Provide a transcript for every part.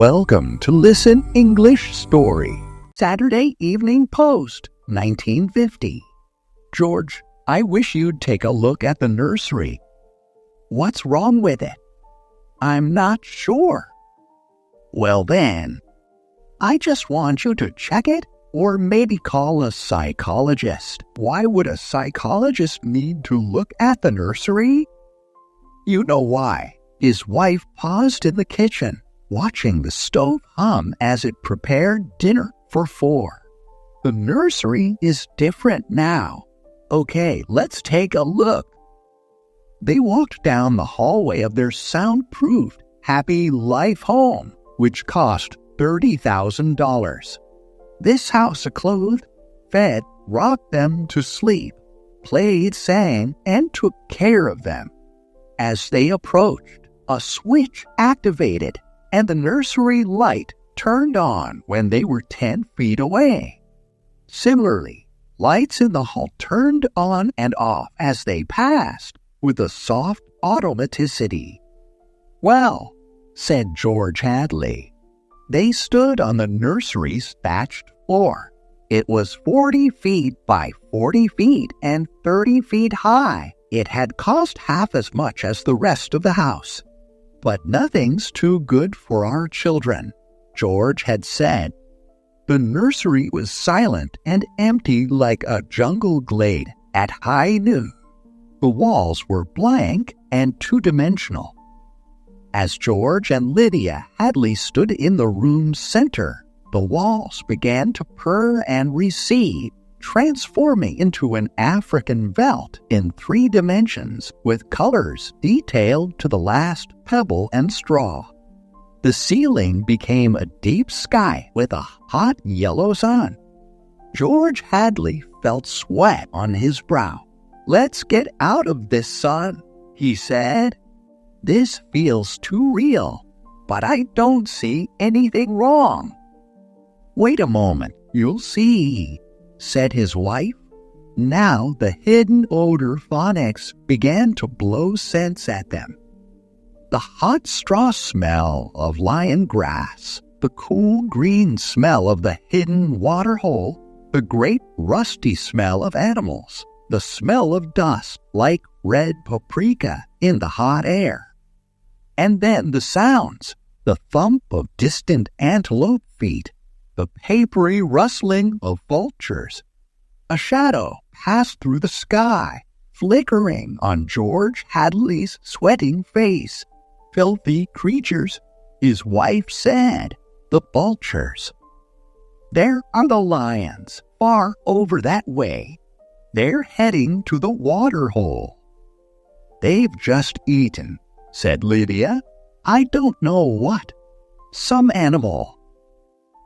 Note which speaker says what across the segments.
Speaker 1: Welcome to Listen English Story. Saturday Evening Post, 1950. George, I wish you'd take a look at the nursery. What's wrong with it? I'm not sure. Well then, I just want you to check it or maybe call a psychologist. Why would a psychologist need to look at the nursery? You know why. His wife paused in the kitchen, watching the stove hum as it prepared dinner for 4. The nursery is different now. Okay, let's take a look. They walked down the hallway of their soundproofed Happy Life home, which cost $30,000. This house clothed, fed, rocked them to sleep, played, sang, and took care of them. As they approached, a switch activated, and the nursery light turned on when they were 10 feet away. Similarly, lights in the hall turned on and off as they passed, with a soft automaticity. Well, said George Hadley. They stood on the nursery's thatched floor. It was 40 feet by 40 feet and 30 feet high. It had cost half as much as the rest of the house. But nothing's too good for our children, George had said. The nursery was silent and empty like a jungle glade at high noon. The walls were blank and two-dimensional. As George and Lydia Hadley stood in the room's center, the walls began to purr and recede, transforming into an African veldt in 3 dimensions with colors detailed to the last pebble and straw. The ceiling became a deep sky with a hot yellow sun. George Hadley felt sweat on his brow. Let's get out of this sun, he said. This feels too real, but I don't see anything wrong. Wait a moment, you'll see, said his wife. Now the hidden odor phonics began to blow scents at them. The hot straw smell of lion grass, the cool green smell of the hidden water hole, the great rusty smell of animals, the smell of dust like red paprika in the hot air. And then the sounds, the thump of distant antelope feet, the papery rustling of vultures. A shadow passed through the sky, flickering on George Hadley's sweating face. Filthy creatures, his wife said, the vultures. There are the lions, far over that way. They're heading to the water hole. They've just eaten, said Lydia. I don't know what. Some animal.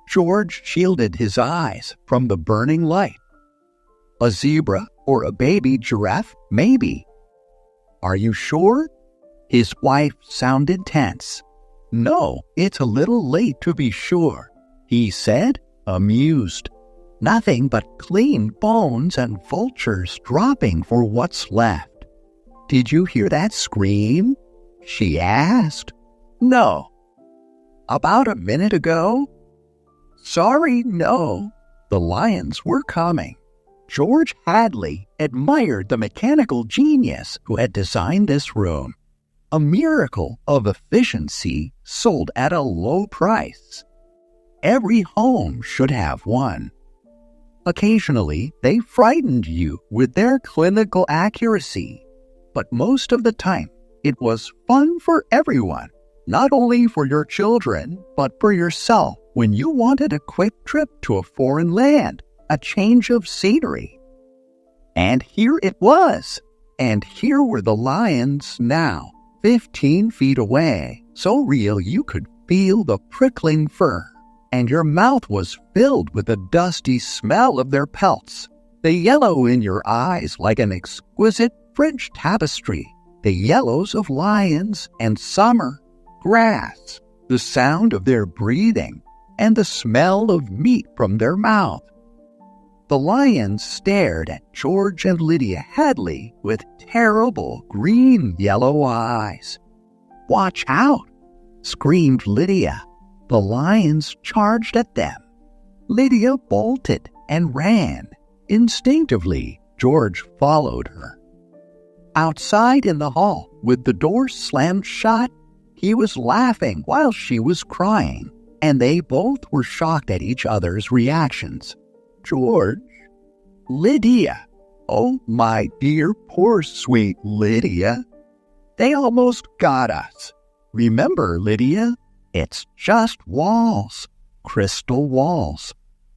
Speaker 1: George shielded his eyes from the burning light. A zebra or a baby giraffe, maybe. Are you sure? His wife sounded tense. No, it's a little late to be sure, he said, amused. Nothing but clean bones and vultures dropping for what's left. Did you hear that scream? She asked. No. About a minute ago? Sorry, no. The lions were coming. George Hadley admired the mechanical genius who had designed this room. A miracle of efficiency sold at a low price. Every home should have one. Occasionally, they frightened you with their clinical accuracy, but most of the time, it was fun for everyone, not only for your children, but for yourself when you wanted a quick trip to a foreign land, a change of scenery. And here it was, and here were the lions now, 15 feet away, so real you could feel the prickling fur, and your mouth was filled with the dusty smell of their pelts, the yellow in your eyes like an exquisite French tapestry, the yellows of lions and summer, grass, the sound of their breathing, and the smell of meat from their mouth. The lions stared at George and Lydia Hadley with terrible green-yellow eyes. Watch out, screamed Lydia. The lions charged at them. Lydia bolted and ran. Instinctively, George followed her. Outside in the hall, with the door slammed shut, he was laughing while she was crying, and they both were shocked at each other's reactions. George, Lydia, oh my dear poor sweet Lydia, they almost got us. Remember, Lydia, it's just walls, crystal walls.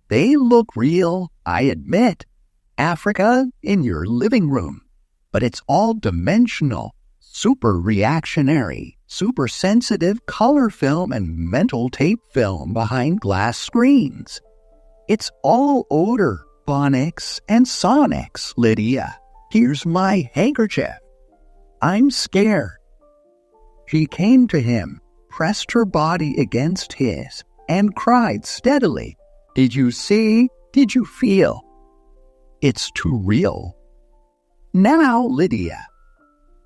Speaker 1: They look real, I admit. Africa in your living room. But it's all dimensional, super reactionary, super sensitive color film and mental tape film behind glass screens. It's all odor, phonics, and sonics, Lydia. Here's my handkerchief. I'm scared. She came to him, pressed her body against his, and cried steadily. Did you see? Did you feel? It's too real. Now, Lydia,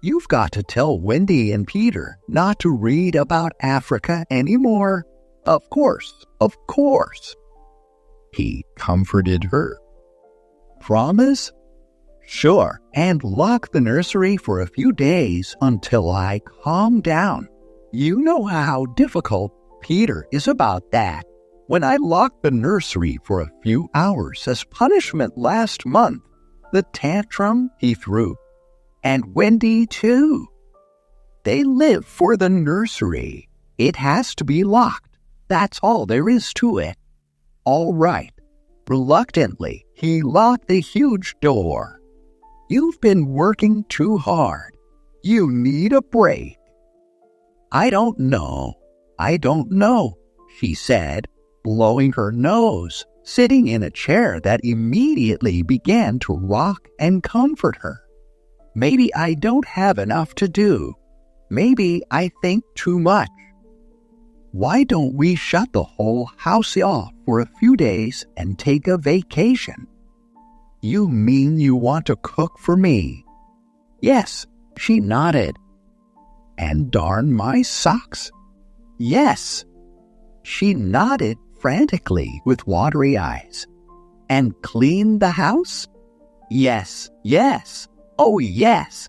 Speaker 1: you've got to tell Wendy and Peter not to read about Africa anymore. Of course, of course. He comforted her. Promise? Sure, and lock the nursery for a few days until I calm down. You know how difficult Peter is about that. When I locked the nursery for a few hours as punishment last month, the tantrum he threw, and Wendy too. They live for the nursery. It has to be locked. That's all there is to it. All right. Reluctantly, he locked the huge door. You've been working too hard. You need a break. I don't know, she said, blowing her nose, sitting in a chair that immediately began to rock and comfort her. Maybe I don't have enough to do. Maybe I think too much. Why don't we shut the whole house off for a few days and take a vacation? You mean you want to cook for me? Yes, she nodded. And darn my socks? Yes. She nodded frantically with watery eyes. And clean the house? Yes, oh yes.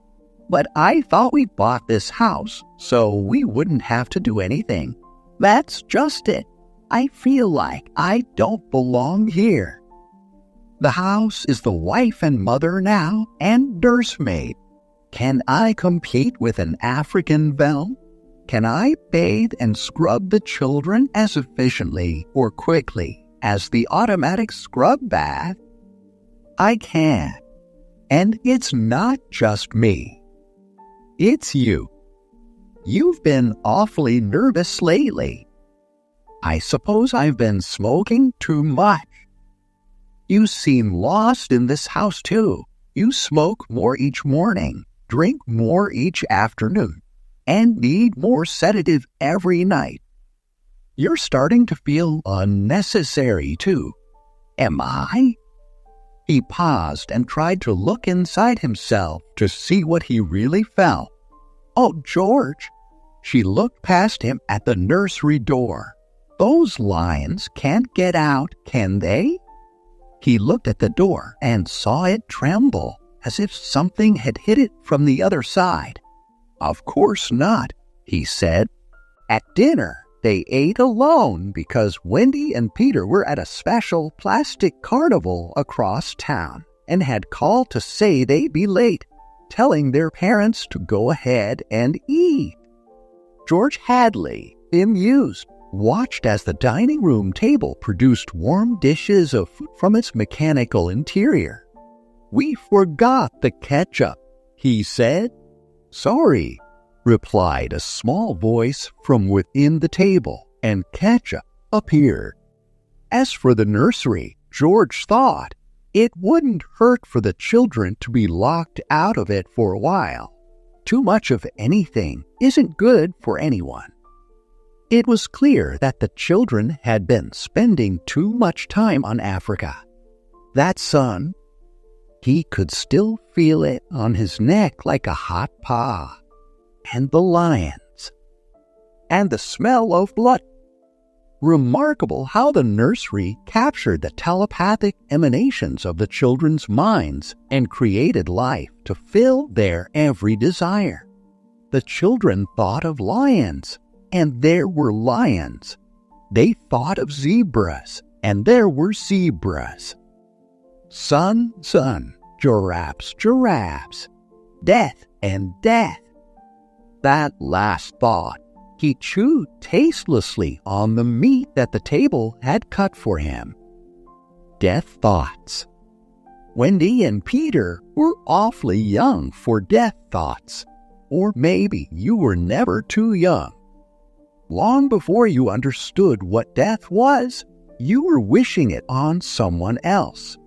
Speaker 1: But I thought we bought this house so we wouldn't have to do anything. That's just it. I feel like I don't belong here. The house is the wife and mother now and nursemaid. Can I compete with an African belle? Can I bathe and scrub the children as efficiently or quickly as the automatic scrub bath? I can. And it's not just me. It's you. You've been awfully nervous lately. I suppose I've been smoking too much. You seem lost in this house, too. You smoke more each morning, drink more each afternoon, and need more sedative every night. You're starting to feel unnecessary, too. Am I? He paused and tried to look inside himself to see what he really felt. Oh, George. She looked past him at the nursery door. Those lions can't get out, can they? He looked at the door and saw it tremble, as if something had hit it from the other side. Of course not, he said. At dinner, they ate alone because Wendy and Peter were at a special plastic carnival across town and had called to say they'd be late, telling their parents to go ahead and eat. George Hadley, bemused, watched as the dining room table produced warm dishes of food from its mechanical interior. We forgot the ketchup, he said. Sorry, replied a small voice from within the table, and ketchup appeared. As for the nursery, George thought it wouldn't hurt for the children to be locked out of it for a while. Too much of anything isn't good for anyone. It was clear that the children had been spending too much time on Africa. That sun, he could still feel it on his neck like a hot paw. And the lions. And the smell of blood. Remarkable how the nursery captured the telepathic emanations of the children's minds and created life to fill their every desire. The children thought of lions, and there were lions. They thought of zebras, and there were zebras. Sun, sun, giraffes, giraffes. Death and death. That last thought, he chewed tastelessly on the meat that the table had cut for him. Death thoughts. Wendy and Peter were awfully young for death thoughts. Or maybe you were never too young. Long before you understood what death was, you were wishing it on someone else.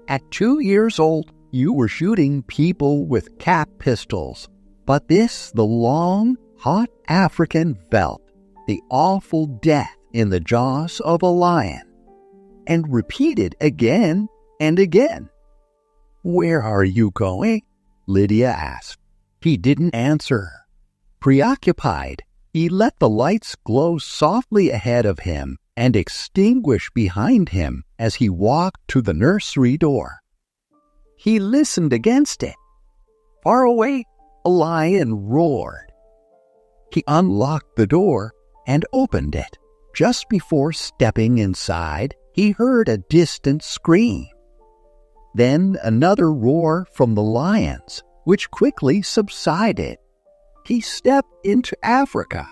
Speaker 1: At 2 years old, you were shooting people with cap pistols. But this, the long, hot African felt the awful death in the jaws of a lion, and repeated again and again. "Where are you going?" Lydia asked. He didn't answer. Preoccupied, he let the lights glow softly ahead of him and extinguish behind him as he walked to the nursery door. He listened against it. Far away, a lion roared. He unlocked the door and opened it. Just before stepping inside, he heard a distant scream. Then another roar from the lions, which quickly subsided. He stepped into Africa.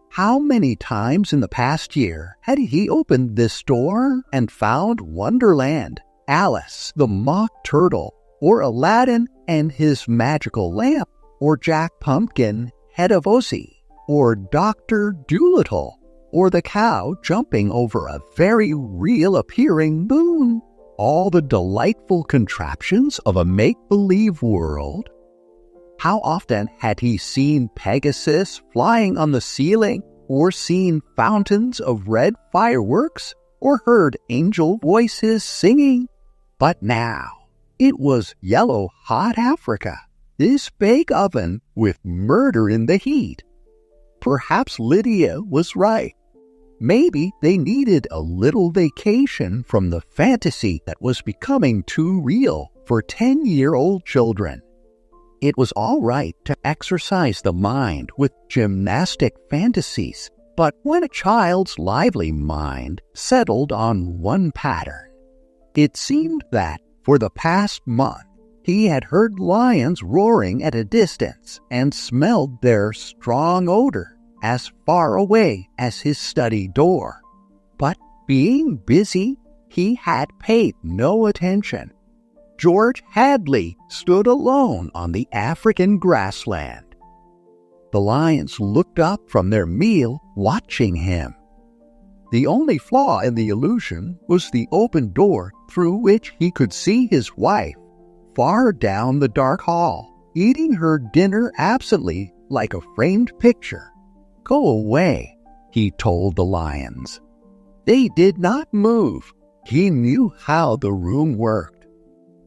Speaker 1: How many times in the past year had he opened this door and found Wonderland, Alice the Mock Turtle, or Aladdin and his magical lamp, or Jack Pumpkin, head of Ozzy, or Dr. Dolittle, or the cow jumping over a very real-appearing moon, all the delightful contraptions of a make-believe world? How often had he seen Pegasus flying on the ceiling, or seen fountains of red fireworks, or heard angel voices singing? But now, it was yellow-hot Africa, this bake oven with murder in the heat. Perhaps Lydia was right. Maybe they needed a little vacation from the fantasy that was becoming too real for 10-year-old children. It was all right to exercise the mind with gymnastic fantasies, but when a child's lively mind settled on one pattern, it seemed that for the past month he had heard lions roaring at a distance and smelled their strong odor as far away as his study door. But being busy, he had paid no attention. George Hadley stood alone on the African grassland. The lions looked up from their meal, watching him. The only flaw in the illusion was the open door through which he could see his wife, far down the dark hall, eating her dinner absently like a framed picture. "Go away," he told the lions. They did not move. He knew how the room worked.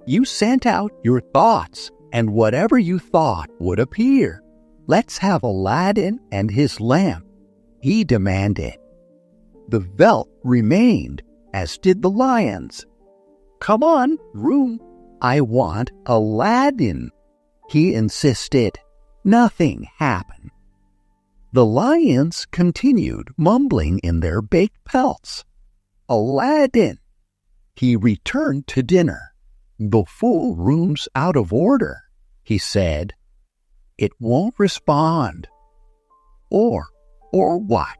Speaker 1: You sent out your thoughts, and whatever you thought would appear. "Let's have Aladdin and his lamp," he demanded. The veldt remained, as did the lions. "Come on, room. I want Aladdin," he insisted. Nothing happened. The lions continued mumbling in their baked pelts. "Aladdin." He returned to dinner. "The full room's out of order," he said. "It won't respond." Or what?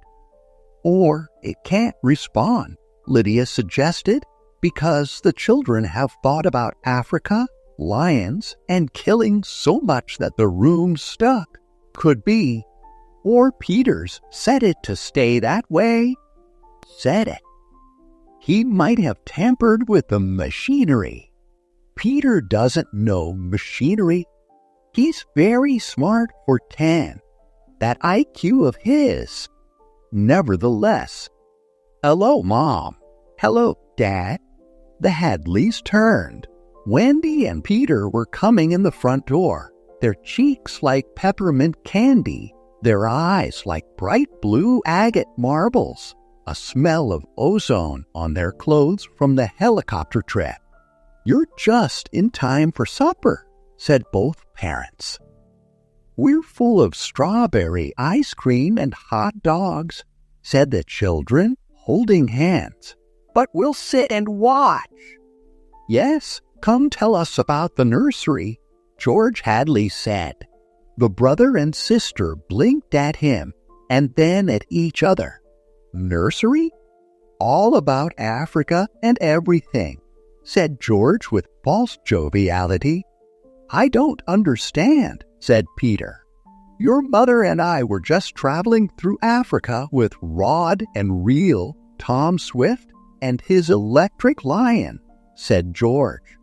Speaker 1: "Or it can't respond," Lydia suggested, "because the children have thought about Africa, lions, and killing so much that the room's stuck. Could be. Or Peters set it to stay that way." Set it. He might have tampered with the machinery. Peter doesn't know machinery. He's very smart for 10. That IQ of his. Nevertheless. "Hello, Mom." "Hello, Dad." The Hadleys turned. Wendy and Peter were coming in the front door, their cheeks like peppermint candy, their eyes like bright blue agate marbles, a smell of ozone on their clothes from the helicopter trip. "You're just in time for supper," said both parents. "We're full of strawberry ice cream and hot dogs," said the children, holding hands. "But we'll sit and watch." "Yes, come tell us about the nursery," George Hadley said. The brother and sister blinked at him and then at each other. "Nursery? All about Africa and everything," said George with false joviality. "I don't understand," said Peter. "Your mother and I were just traveling through Africa with Rod and Reel, Tom Swift, and his electric lion," said George.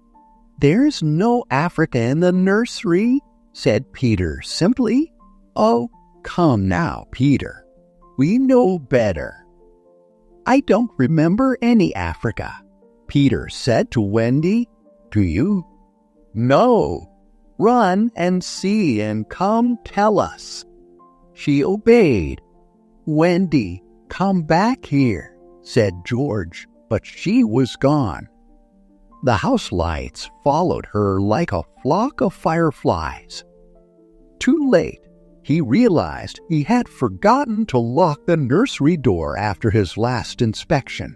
Speaker 1: "There's no Africa in the nursery," said Peter simply. "Oh, come now, Peter. We know better." "I don't remember any Africa," Peter said to Wendy. "Do you?" "No. Run and see and come tell us." She obeyed. "Wendy, come back here," said George, but she was gone. The house lights followed her like a flock of fireflies. Too late, he realized he had forgotten to lock the nursery door after his last inspection.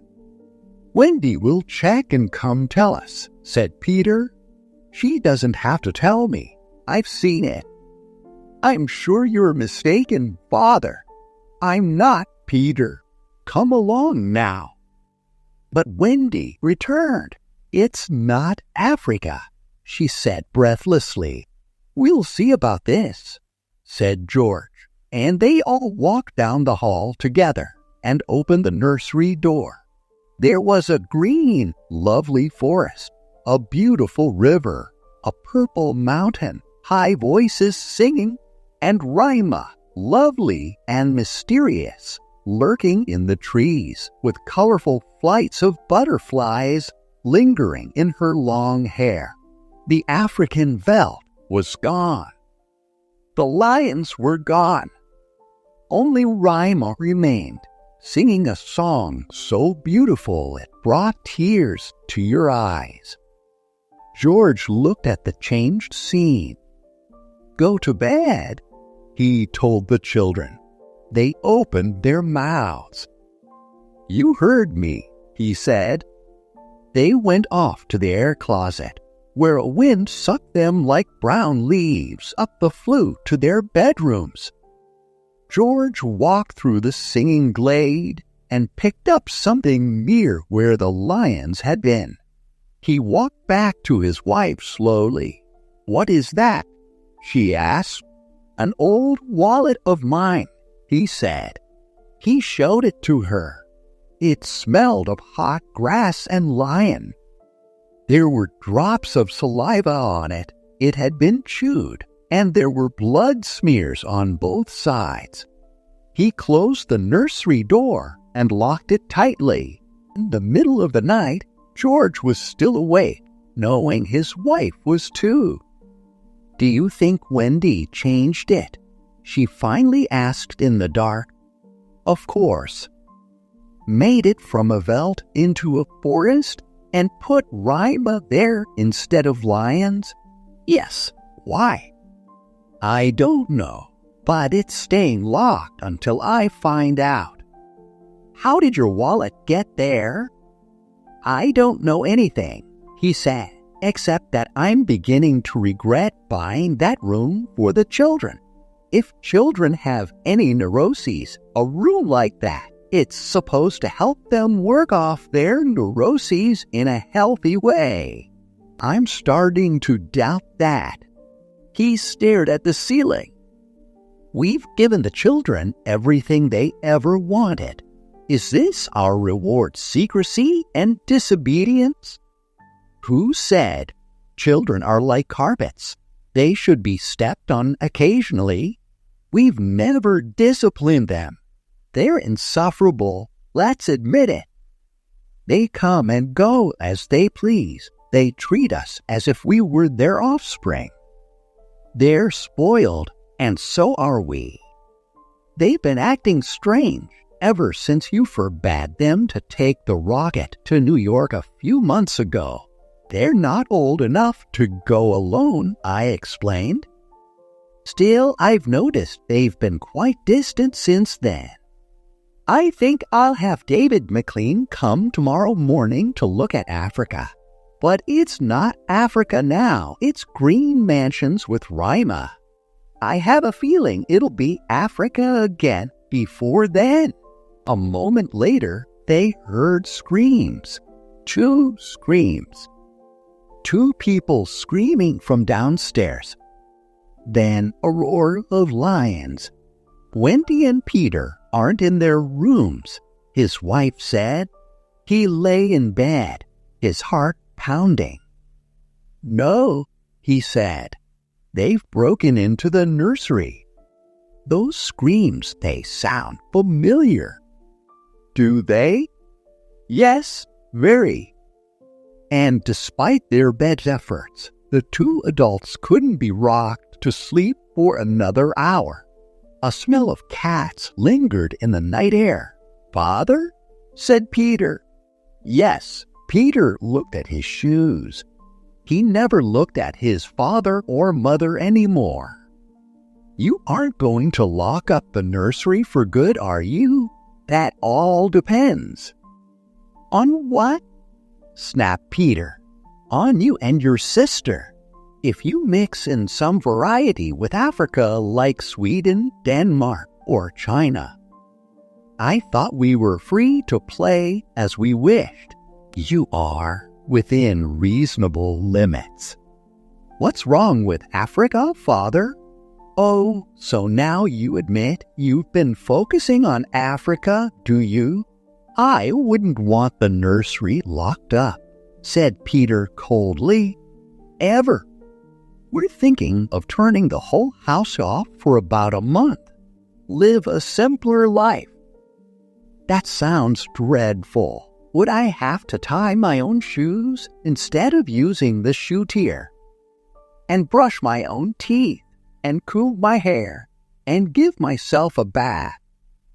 Speaker 1: "Wendy will check and come tell us," said Peter. "She doesn't have to tell me. I've seen it." "I'm sure you're mistaken, Father." "I'm not, Peter. Come along now." But Wendy returned. "It's not Africa," she said breathlessly. "We'll see about this," said George, and they all walked down the hall together and opened the nursery door. There was a green, lovely forest, a beautiful river, a purple mountain, high voices singing, and Rima, lovely and mysterious, lurking in the trees with colorful flights of butterflies lingering in her long hair. The African veldt was gone. The lions were gone. Only Rima remained, singing a song so beautiful it brought tears to your eyes. George looked at the changed scene. "Go to bed," he told the children. They opened their mouths. "You heard me," he said. They went off to the air closet, where a wind sucked them like brown leaves up the flue to their bedrooms. George walked through the singing glade and picked up something near where the lions had been. He walked back to his wife slowly. "What is that?" she asked. "An old wallet of mine," he said. He showed it to her. It smelled of hot grass and lion. There were drops of saliva on it. It had been chewed, and there were blood smears on both sides. He closed the nursery door and locked it tightly. In the middle of the night, George was still awake, knowing his wife was too. "Do you think Wendy changed it?" she finally asked in the dark. "Of course." "Made it from a veldt into a forest and put Rima there instead of lions?" "Yes. Why?" "I don't know, but it's staying locked until I find out." "How did your wallet get there?" "I don't know anything," he said, "except that I'm beginning to regret buying that room for the children. If children have any neuroses, a room like that, it's supposed to help them work off their neuroses in a healthy way. I'm starting to doubt that." He stared at the ceiling. "We've given the children everything they ever wanted. Is this our reward, secrecy and disobedience?" "Who said children are like carpets? They should be stepped on occasionally. We've never disciplined them. They're insufferable, let's admit it. They come and go as they please. They treat us as if we were their offspring. They're spoiled, and so are we. They've been acting strange. ever since you forbade them to take the rocket to New York a few months ago. They're not old enough to go alone, I explained. Still, I've noticed they've been quite distant since then. I think I'll have David McLean come tomorrow morning to look at Africa. But it's not Africa now, it's green mansions with Rima. I have a feeling it'll be Africa again before then. A moment later, they heard screams. 2 screams. 2 people screaming from downstairs. Then a roar of lions. Wendy and Peter aren't in their rooms, his wife said. He lay in bed, his heart pounding. No, he said. They've broken into the nursery. Those screams, they sound familiar. Do they? Yes, very. And despite their best efforts, the 2 adults couldn't be rocked to sleep for another hour. A smell of cats lingered in the night air. Father? Said Peter. Yes, Peter looked at his shoes. He never looked at his father or mother anymore. You aren't going to lock up the nursery for good, are you? That all depends. On what? Snapped Peter. On you and your sister. If you mix in some variety with Africa like Sweden, Denmark, or China. I thought we were free to play as we wished. You are within reasonable limits. What's wrong with Africa, Father? Oh, so now you admit you've been focusing on Africa, do you? I wouldn't want the nursery locked up, said Peter coldly. Ever. We're thinking of turning the whole house off for about a month. Live a simpler life. That sounds dreadful. Would I have to tie my own shoes instead of using the shoe tier? And brush my own teeth and comb my hair and give myself a bath?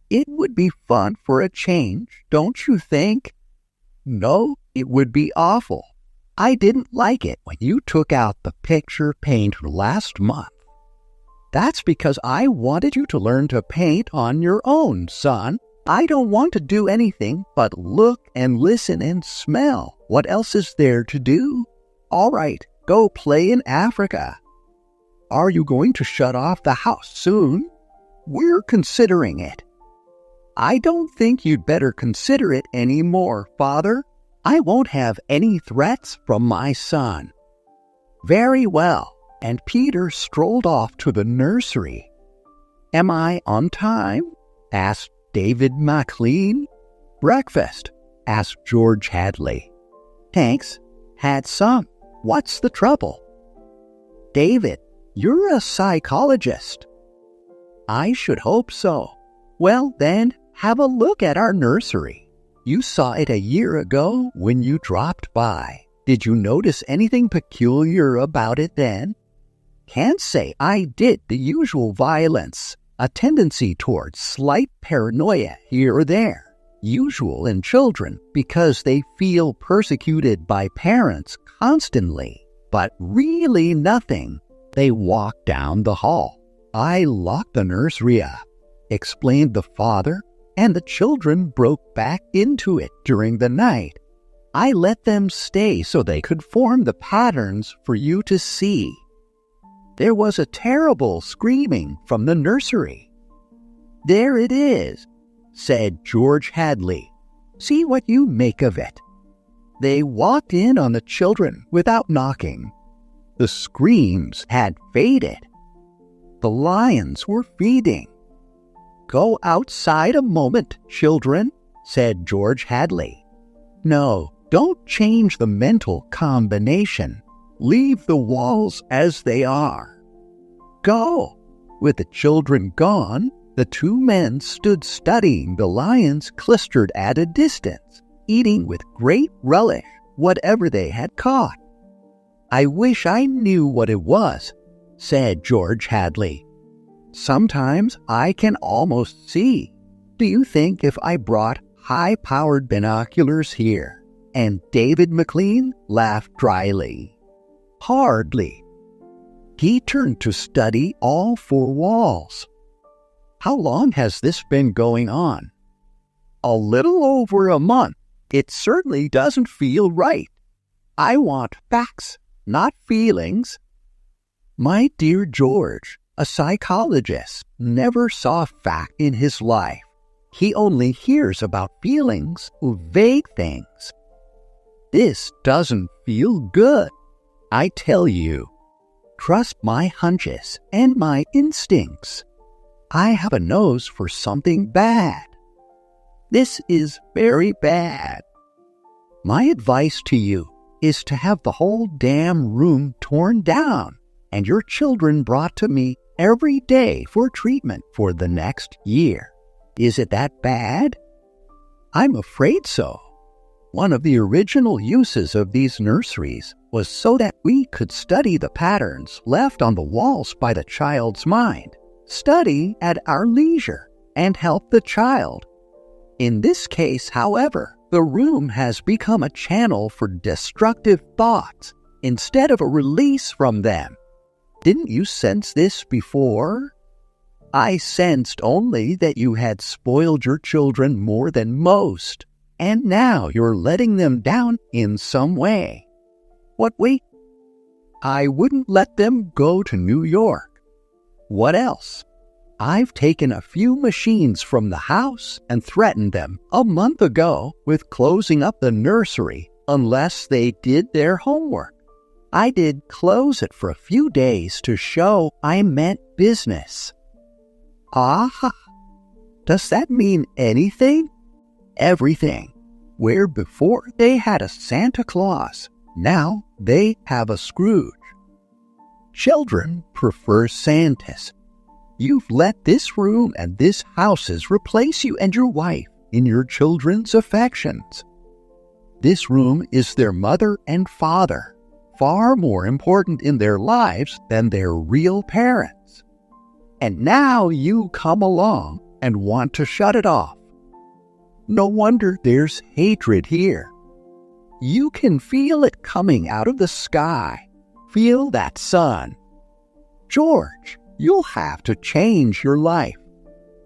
Speaker 1: It would be fun for a change, don't you think? No, it would be awful. I didn't like it when you took out the picture painter last month. That's because I wanted you to learn to paint on your own, son. I don't want to do anything but look and listen and smell. What else is there to do? All right, go play in Africa. Are you going to shut off the house soon? We're considering it. I don't think you'd better consider it anymore, Father. I won't have any threats from my son. Very well, and Peter strolled off to the nursery. Am I on time? Asked David McLean. Breakfast? Asked George Hadley. Thanks. Had some. What's the trouble? David, you're a psychologist. I should hope so. Well, then, have a look at our nursery. You saw it a year ago when you dropped by. Did you notice anything peculiar about it then? Can't say I did. The usual violence, a tendency towards slight paranoia here or there, usual in children because they feel persecuted by parents constantly, but really nothing. They walked down the hall. I locked the nursery up, explained the father, and the children broke back into it during the night. I let them stay so they could form the patterns for you to see. There was a terrible screaming from the nursery. There it is, said George Hadley. See what you make of it. They walked in on the children without knocking. The screams had faded. The lions were feeding. Go outside a moment, children, said George Hadley. No, don't change the mental combination. Leave the walls as they are. Go. With the children gone, the two men stood studying the lions clustered at a distance, eating with great relish whatever they had caught. I wish I knew what it was, said George Hadley. Sometimes I can almost see. Do you think if I brought high-powered binoculars here? And David McLean laughed dryly. Hardly. He turned to study all four walls. How long has this been going on? A little over a month. It certainly doesn't feel right. I want facts, not feelings. My dear George, a psychologist, never saw a fact in his life. He only hears about feelings, vague things. This doesn't feel good. I tell you, trust my hunches and my instincts. I have a nose for something bad. This is very bad. My advice to you is to have the whole damn room torn down and your children brought to me every day for treatment for the next year. Is it that bad? I'm afraid so. One of the original uses of these nurseries was so that we could study the patterns left on the walls by the child's mind, study at our leisure, and help the child. In this case, however, the room has become a channel for destructive thoughts instead of a release from them. Didn't you sense this before? I sensed only that you had spoiled your children more than most, and now you're letting them down in some way. What way? I wouldn't let them go to New York. What else? I've taken a few machines from the house and threatened them a month ago with closing up the nursery unless they did their homework. I did close it for a few days to show I meant business. Ah, does that mean anything? Everything. Where before they had a Santa Claus, now they have a Scrooge. Children prefer Santas. You've let this room and this houses replace you and your wife in your children's affections. This room is their mother and father, far more important in their lives than their real parents. And now you come along and want to shut it off. No wonder there's hatred here. You can feel it coming out of the sky. Feel that sun. George, you'll have to change your life.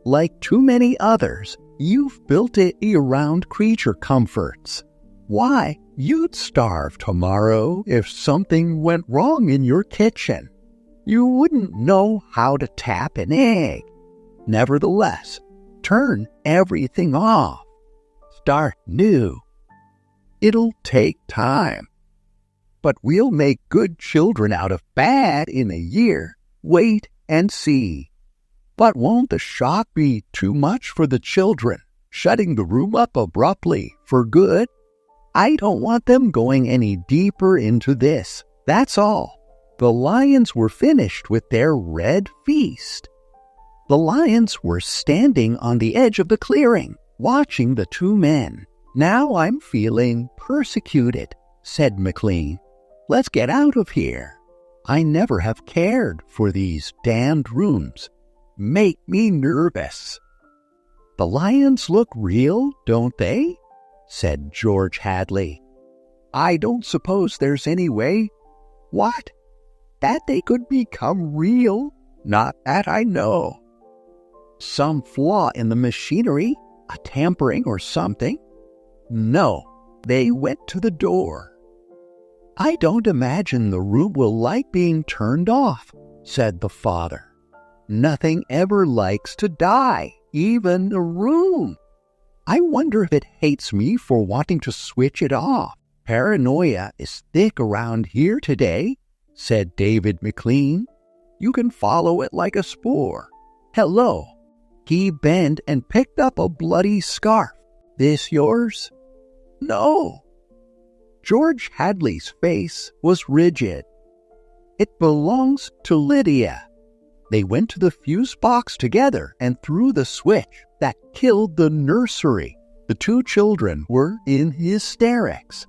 Speaker 1: Like too many others, you've built it around creature comforts. Why, you'd starve tomorrow if something went wrong in your kitchen. You wouldn't know how to tap an egg. Nevertheless, turn everything off. Start new. It'll take time. But we'll make good children out of bad in a year. Wait and see. But won't the shock be too much for the children, shutting the room up abruptly for good? I don't want them going any deeper into this, that's all. The lions were finished with their red feast. The lions were standing on the edge of the clearing, watching the two men. Now I'm feeling persecuted, said McLean. Let's get out of here. I never have cared for these damned rooms. Make me nervous. The lions look real, don't they? Said George Hadley. I don't suppose there's any way. What? That they could become real? Not that I know. Some flaw in the machinery? A tampering or something? No, they went to the door. I don't imagine the room will like being turned off, said the father. Nothing ever likes to die, even a room. I wonder if it hates me for wanting to switch it off. Paranoia is thick around here today, said David McLean. You can follow it like a spore. Hello. He bent and picked up a bloody scarf. This yours? No. George Hadley's face was rigid. It belongs to Lydia. They went to the fuse box together and threw the switch that killed the nursery. The two children were in hysterics.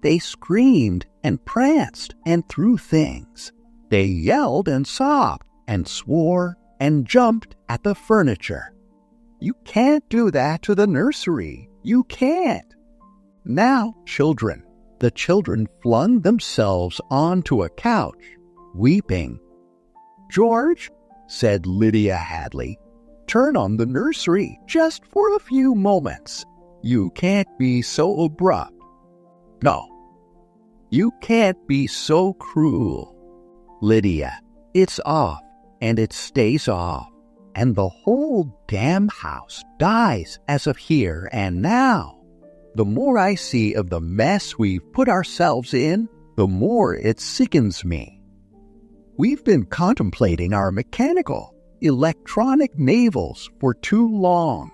Speaker 1: They screamed and pranced and threw things. They yelled and sobbed and swore and jumped at the furniture. You can't do that to the nursery. You can't. Now, children. The children flung themselves onto a couch, weeping. George, said Lydia Hadley, turn on the nursery just for a few moments. You can't be so abrupt. No, you can't be so cruel. Lydia, it's off, and it stays off, and the whole damn house dies as of here and now. The more I see of the mess we've put ourselves in, the more it sickens me. We've been contemplating our mechanical, electronic navels for too long.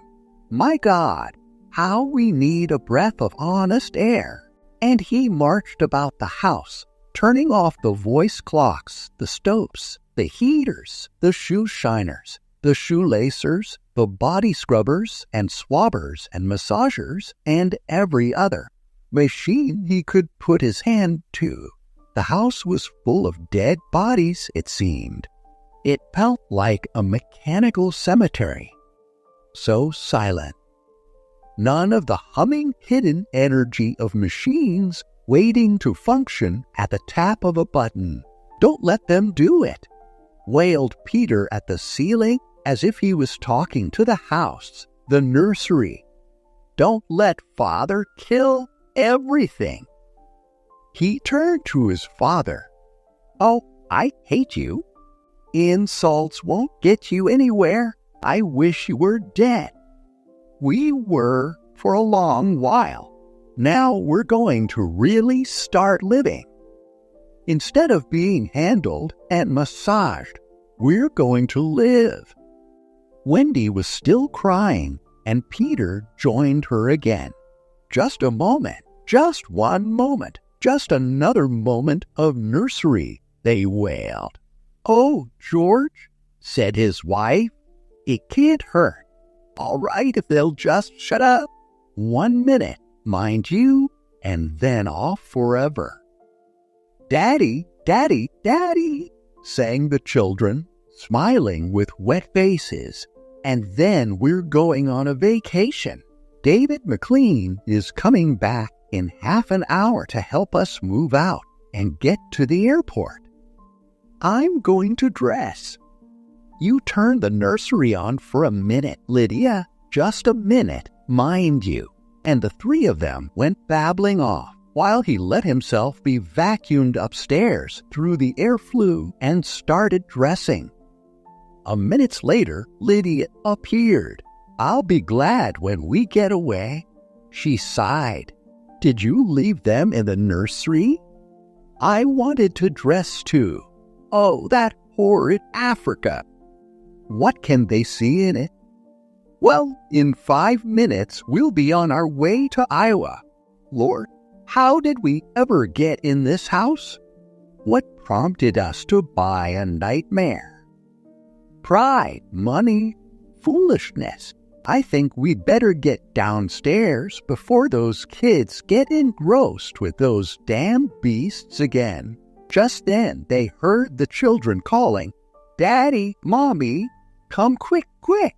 Speaker 1: My God, how we need a breath of honest air. And he marched about the house, turning off the voice clocks, the stoves, the heaters, the shoe shiners, the shoelacers, the body scrubbers and swabbers and massagers, and every other machine he could put his hand to. The house was full of dead bodies, it seemed. It felt like a mechanical cemetery. So silent. None of the humming hidden energy of machines waiting to function at the tap of a button. Don't let them do it, wailed Peter at the ceiling as if he was talking to the house, the nursery. Don't let Father kill everything. He turned to his father. Oh, I hate you. Insults won't get you anywhere. I wish you were dead. We were for a long while. Now we're going to really start living. Instead of being handled and massaged, we're going to live. Wendy was still crying, and Peter joined her again. Just a moment, just one moment, just another moment of nursery, they wailed. Oh, George, said his wife, it can't hurt. All right, if they'll just shut up. 1 minute, mind you, and then off forever. Daddy, Daddy, Daddy, sang the children, smiling with wet faces. And then we're going on a vacation. David McLean is coming back in half an hour to help us move out and get to the airport. I'm going to dress. You turn the nursery on for a minute, Lydia. Just a minute, mind you. And the three of them went babbling off while he let himself be vacuumed upstairs through the air flue and started dressing. A minute later, Lydia appeared. I'll be glad when we get away. She sighed. Did you leave them in the nursery? I wanted to dress too. Oh, that horrid Africa. What can they see in it? Well, in 5 minutes, we'll be on our way to Iowa. Lord, how did we ever get in this house? What prompted us to buy a nightmare? Pride, money, foolishness. I think we'd better get downstairs before those kids get engrossed with those damn beasts again. Just then they heard the children calling, Daddy, Mommy, come quick, quick.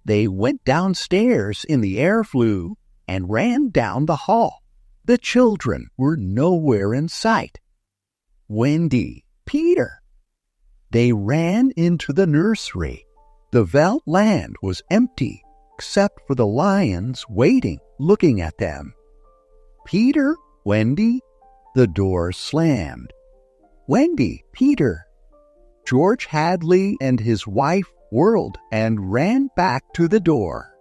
Speaker 1: They went downstairs in the air flue and ran down the hall. The children were nowhere in sight. Wendy, Peter. They ran into the nursery. The veldt land was empty, except for the lions waiting, looking at them. Peter, Wendy, the door slammed. Wendy, Peter. George Hadley and his wife whirled and ran back to the door.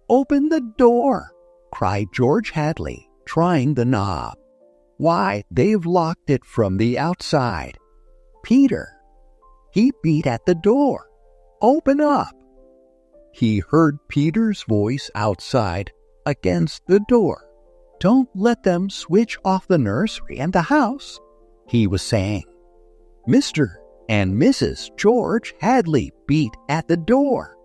Speaker 1: Open the door, cried George Hadley, trying the knob. Why, they've locked it from the outside. Peter. He beat at the door. Open up. He heard Peter's voice outside against the door. Don't let them switch off the nursery and the house, he was saying. Mr. and Mrs. George Hadley beat at the door.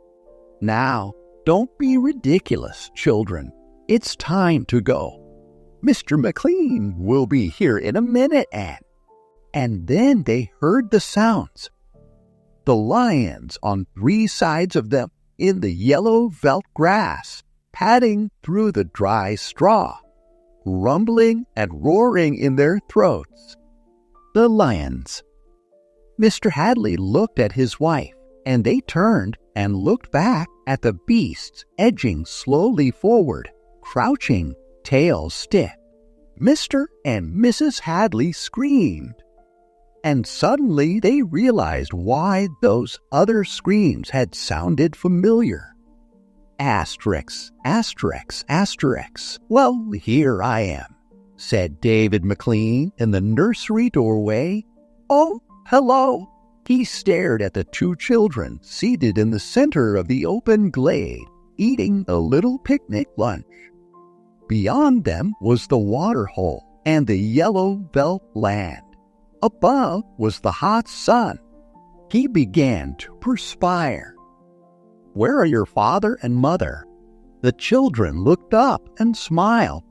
Speaker 1: Now, don't be ridiculous, children. It's time to go. Mr. McLean will be here in a minute, and then they heard the sounds. The lions on 3 sides of them in the yellow veldt grass, padding through the dry straw, rumbling and roaring in their throats. The lions. Mr. Hadley looked at his wife, and they turned and looked back at the beasts edging slowly forward, crouching, tails stiff. Mr. and Mrs. Hadley screamed. And suddenly they realized why those other screams had sounded familiar. Asterisk, asterisk, asterisk. Well, here I am, said David McLean in the nursery doorway. Oh, hello. He stared at the two children seated in the center of the open glade, eating a little picnic lunch. Beyond them was the water hole and the yellow veldt land. Above was the hot sun. He began to perspire. Where are your father and mother? The children looked up and smiled.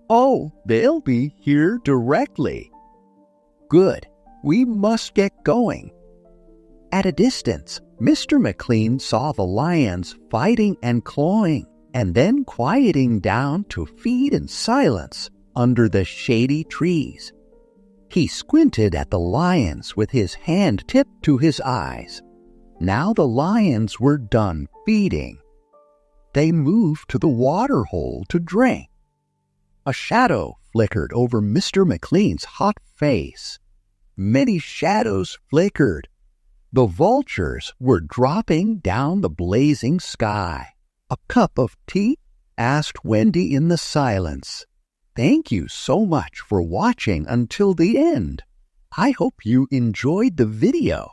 Speaker 1: Oh, they'll be here directly. Good. We must get going. At a distance, Mr. McLean saw the lions fighting and clawing, and then quieting down to feed in silence under the shady trees. He squinted at the lions with his hand tipped to his eyes. Now the lions were done feeding. They moved to the water hole to drink. A shadow flickered over Mr. McLean's hot face. Many shadows flickered. The vultures were dropping down the blazing sky. A cup of tea? Asked Wendy in the silence. Thank you so much for watching until the end. I hope you enjoyed the video.